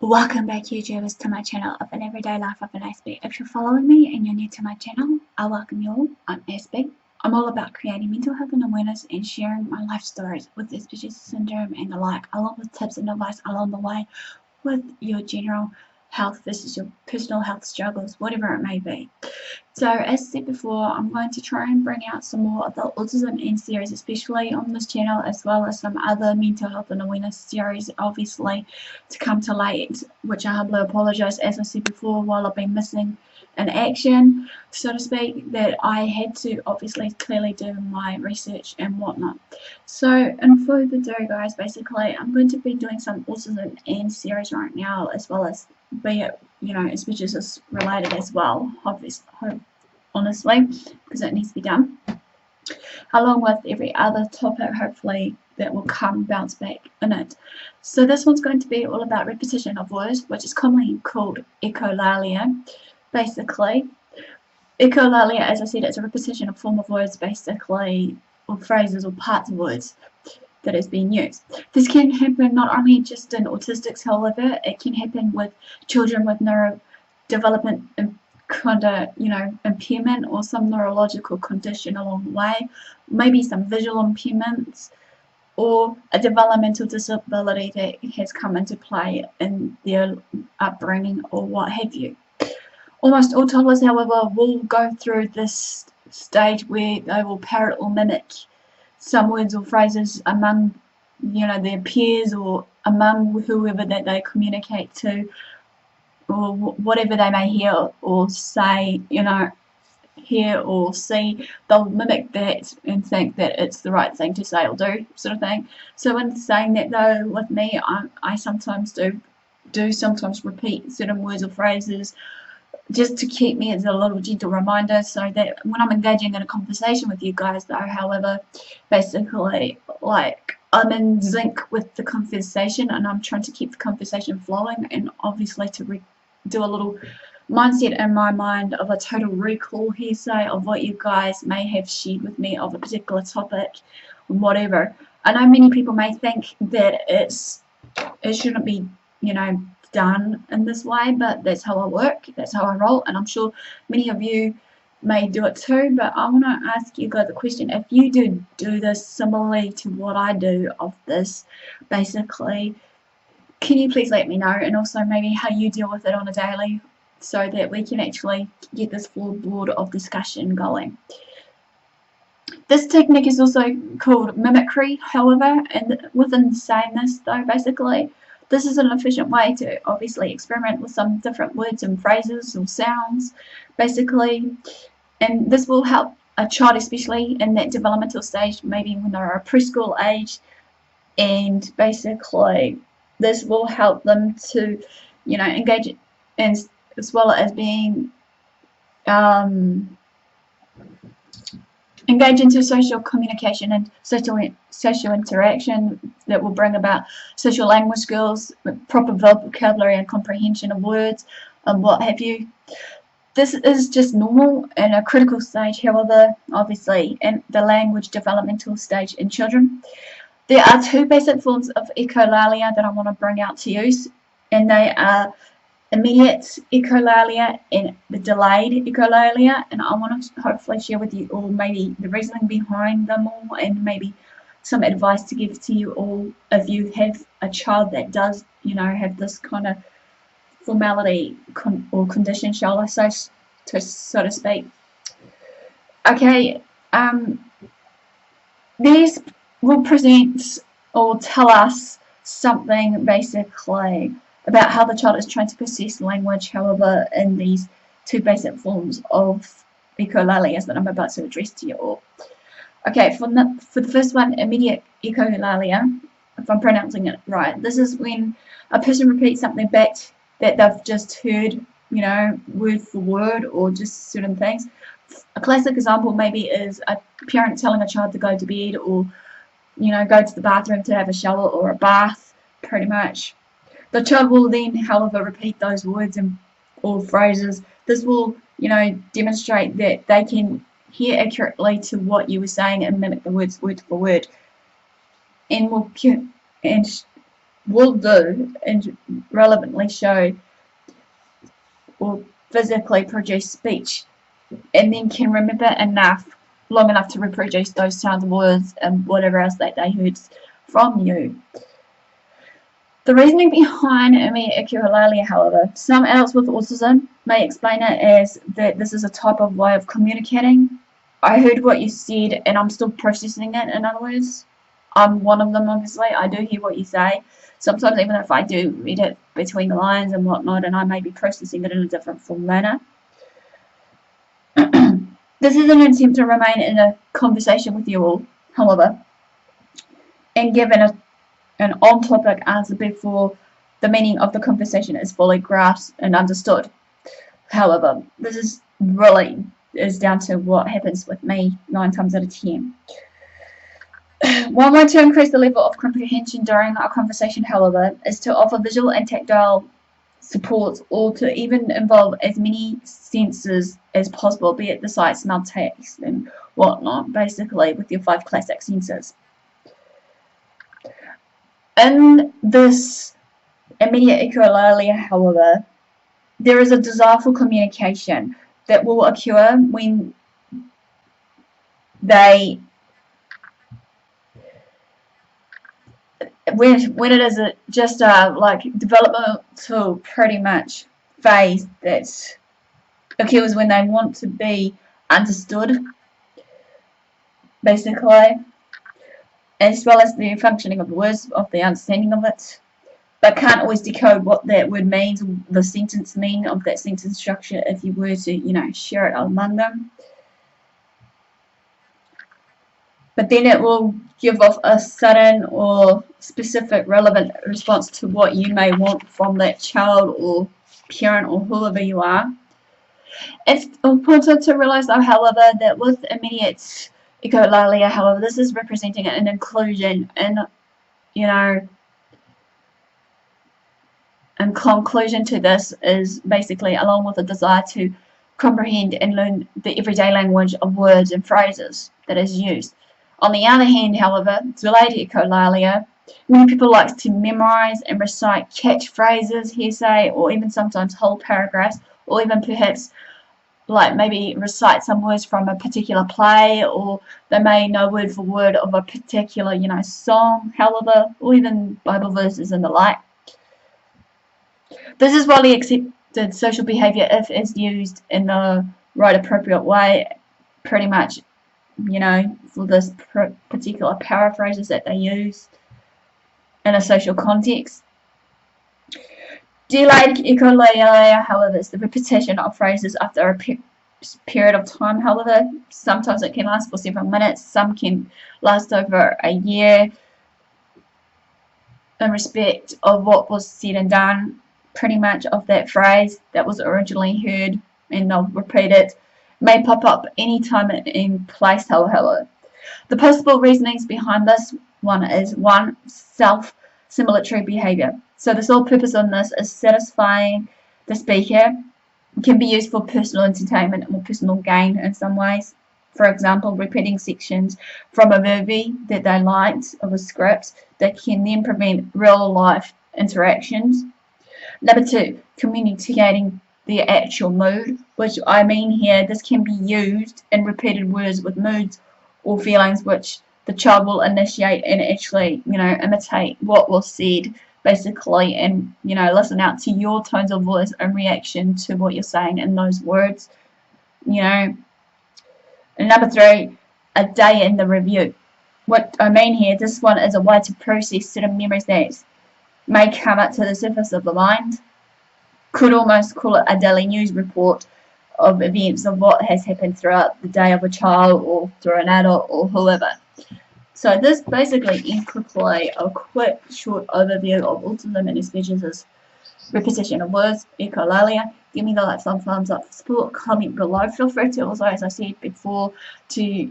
Welcome back, YouTubers, to my channel of an everyday life of an Aspie. If you're following me and you're new to my channel, I welcome you all. I'm Aspie. I'm all about creating mental health and awareness and sharing my life stories with Aspergers Syndrome and the like, along with tips and advice along the way with your general health versus your personal health struggles, whatever it may be. So as said before, I'm going to try and bring out some more of the autism and series, especially on this channel, as well as some other mental health and awareness series, obviously, to come to light, which I humbly apologise, as I said before, while I've been missing in action, so to speak, that I had to obviously clearly do my research and whatnot. So in further ado, guys, basically I'm going to be doing some autism and series right now, as well as be it, Aspergers related as well, honestly, because it needs to be done, along with every other topic, hopefully, that will bounce back in it. So this one's going to be all about repetition of words, which is commonly called echolalia. Basically, echolalia, as I said, it's a repetition of form of words, basically, or phrases or parts of words that is being used. This can happen not only just in autistics, however, it can happen with children with neurodevelopment impairment or some neurological condition along the way, maybe some visual impairments or a developmental disability that has come into play in their upbringing or what have you. Almost all toddlers, however, will go through this stage where they will parrot or mimic some words or phrases among their peers or among whoever that they communicate to, or whatever they may hear or say, hear or see, they'll mimic that and think that it's the right thing to say or do, sort of thing. So in saying that, though, with me, I sometimes do sometimes repeat certain words or phrases just to keep me as a little gentle reminder, so that when I'm engaging in a conversation with you guys, though, however, basically, like, I'm in sync with the conversation and I'm trying to keep the conversation flowing, and obviously to do a little mindset in my mind of a total recall hearsay of what you guys may have shared with me of a particular topic, whatever. I know many people may think that it shouldn't be, done in this way, but that's how I work, that's how I roll, and I'm sure many of you may do it too. But I want to ask you guys a question: if you do this similarly to what I do of this, basically, can you please let me know, and also maybe how you deal with it on a daily, so that we can actually get this floorboard of discussion going. This technique is also called mimicry, however, and within saying this, though, basically, this is an efficient way to obviously experiment with some different words and phrases or sounds, basically, and this will help a child, especially in that developmental stage, maybe when they're a preschool age, and basically this will help them to, engage in, as well as being engage into social communication and social interaction that will bring about social language skills, proper vocabulary and comprehension of words, and what have you. This is just normal in a critical stage, however, obviously, in the language developmental stage in children. There are two basic forms of echolalia that I want to bring out to you, and they are immediate echolalia and the delayed echolalia, and I want to hopefully share with you all maybe the reasoning behind them all, and maybe some advice to give to you all if you have a child that does, have this kind of formality or condition, shall I say, so to speak. Okay, these will present or tell us something basically about how the child is trying to process language, however, in these two basic forms of echolalias that I'm about to address to you all. Okay, for the first one, immediate echolalia, if I'm pronouncing it right, this is when a person repeats something back that they've just heard, word for word, or just certain things. A classic example maybe is a parent telling a child to go to bed, or, go to the bathroom to have a shower or a bath, pretty much. The child will then, however, repeat those words or phrases. This will, demonstrate that they can hear accurately to what you were saying and mimic the words word for word. And will do and relevantly show or physically produce speech, and then can remember long enough to reproduce those sounds, words, and whatever else that they heard from you. The reasoning behind echolalia, however, some adults with autism may explain it as that this is a type of way of communicating. I heard what you said and I'm still processing it. In other words, I'm one of them, obviously. I do hear what you say. Sometimes even if I do read it between the lines and whatnot, and I may be processing it in a different form manner. This is an attempt to remain in a conversation with you all, however, and given an on-topic answer before the meaning of the conversation is fully grasped and understood. However, this is really down to what happens with me 9 times out of 10. One way to increase the level of comprehension during our conversation, however, is to offer visual and tactile supports, or to even involve as many senses as possible, be it the sight, smell, taste, and whatnot, basically with your 5 classic senses. In this immediate echolalia, however, there is a desire for communication that will occur when it is just a like developmental pretty much phase that occurs when they want to be understood, basically, as well as the functioning of the words, of the understanding of it, but can't always decode what that word means, or the sentence mean of that sentence structure if you were to, share it among them. But then it will give off a sudden or specific relevant response to what you may want from that child or parent or whoever you are. It's important to realize, though, however, that with immediate echolalia, however, this is representing an inclusion in, and conclusion to this is basically along with a desire to comprehend and learn the everyday language of words and phrases that is used. On the other hand, however, delayed echolalia, many people like to memorize and recite catchphrases, hearsay, or even sometimes whole paragraphs, or even perhaps like maybe recite some words from a particular play, or they may know word for word of a particular, song, however, or even Bible verses and the like. This is widely accepted social behavior if it's used in the right appropriate way, pretty much, for this particular paraphrases that they use in a social context. Delayed echolalia, however, is the repetition of phrases after a period of time. However, sometimes it can last for several minutes, some can last over a year, in respect of what was said and done, pretty much of that phrase that was originally heard, and they'll repeat it. May pop up any time in place, however. The possible reasonings behind this one is 1. Self-simulatory behavior. So the sole purpose on this is satisfying the speaker. It can be used for personal entertainment or personal gain in some ways. For example, repeating sections from a movie that they liked of a script that can then prevent real-life interactions. Number 2, communicating the actual mood, which I mean here, this can be used in repeated words with moods or feelings which the child will initiate and actually, imitate what was said, basically, and, listen out to your tones of voice in reaction to what you're saying in those words, And number 3, a day in the review. What I mean here, this one is a way to process certain memories that may come up to the surface of the mind. Could almost call it a daily news report of events of what has happened throughout the day of a child or through an adult or whoever. So this basically quickly a quick short overview of autism and Asperger's repetition of words, echolalia. Give me the thumbs up for support, comment below. Feel free to also, as I said before, to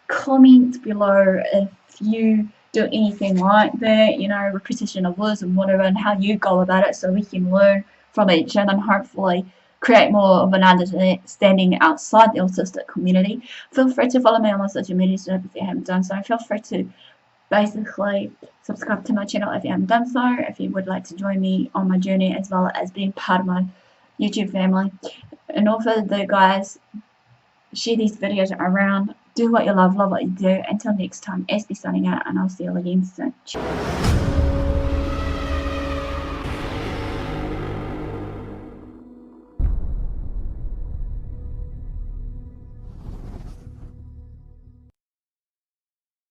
comment below if you do anything like that, repetition of words and whatever, and how you go about it, so we can learn from each other and hopefully create more of an understanding outside the autistic community. Feel free to follow me on my social media stuff if you haven't done so. Feel free to basically subscribe to my channel if you haven't done so, if you would like to join me on my journey as well as being part of my YouTube family. And also the guys, share these videos around, do what you love what you do. Until next time, Aspie signing out, and I'll see you again soon.